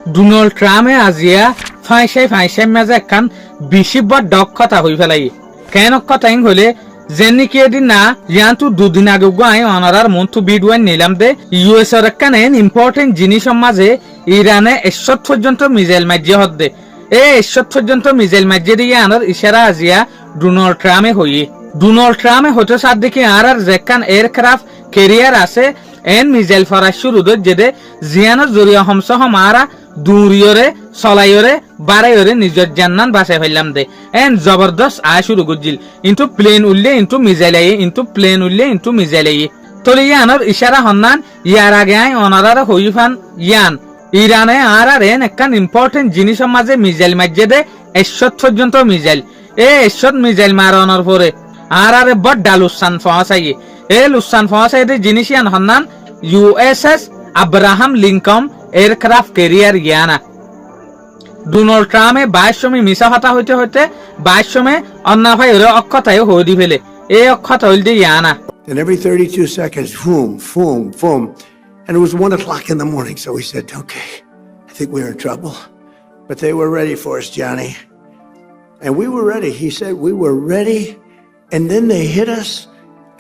Donald ট্রাম্পে আজিয়া ফাইসাই মাঝে একখান বেশি বড় ডক কথা হই ফেলাই কেন কথা হলে যেন কি এদিন না ইয়ান্তু দুদিন আগে আই অনারার মন্থু বিডওয়ান নিলাম দে ইউএস এর একখান ইম্পর্টেন্ট জিনিসের মাঝে ইরানে ১০০ পর্যন্ত মিসাইল মাঝে হদ্দে এই ১০০ পর্যন্ত মিসাইল মাঝে দিয়ে আনার ইশারা আজিয়া ডোনাল্ড ট্রাম্পে হইয়ে ডোনাল্ড ট্রাম্পে হতে সার দেখি আর যেখান এয়ারক্রাফট ক্যারিয়ার আছে এন মিসাইল ফরাস শুরু যেদে জিয়ানোর জরিয়া হমসহ মারা দূরিয়রে চলাইয়রে বারাইয়রে নিজের জান্নান বাসায় ফেললাম দে এন জবরদস্ত আয় শুরু করছিল ইন্টু প্লেন উঠলে ইন্টু মিসাইল আইয়ে ইন্টু প্লেন উঠলে ইন্টু মিসাইল আইয়ে তোলে ইয়ানোর ইশারা হন্নান ইয়ার আগে আই অনারার হইফান ইয়ান ইরানে আর এন একখান ইম্পর্টেন্ট জিনিসের মাঝে মিসাইল মাঝে দে ১০০ পর্যন্ত মিসাইল এ ১০০ মিসাইল মারানোর পরে আর বড় ডালুসান ফসাইয়ে এ লুসান ফসাইয়ে জিনিস ইয়ান হন্নান USS Abraham Lincoln aircraft carrier ইয়ানা ডোনাল্ড ট্রাম্পে ২২ সময় মিশা হতা হইতে ২২ সময় অন্না ভাই ওরে অক্ষতায় হয়ে দি ফেলে এই অক্ষত হইল দিয়ে Iyana And every 32 seconds, boom, boom, boom. And it was 1 o'clock in the morning, so we said, okay, I think we're in trouble. But they were ready for us, Johnny. And we were ready. He said we were ready. And then they hit us.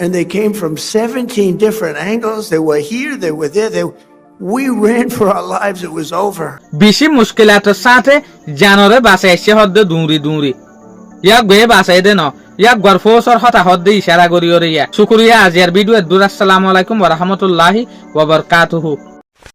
And they came from 17 different angles. They were here, they were there. We ran for our lives. It was over. বেশি মুশকিলাতের সাথে জানরে বাসায় এসে হদ্দে দূরি ইয়াক বে বাসায় দে ন ইয়াক গরফোসর হতা হদ্দে ইশারা করি ওরে ইয়া শুকরিয়া আজিয়ার ভিডিও আসসালামু আলাইকুম ওয়া রাহমাতুল্লাহি ওয়া বারাকাতুহু।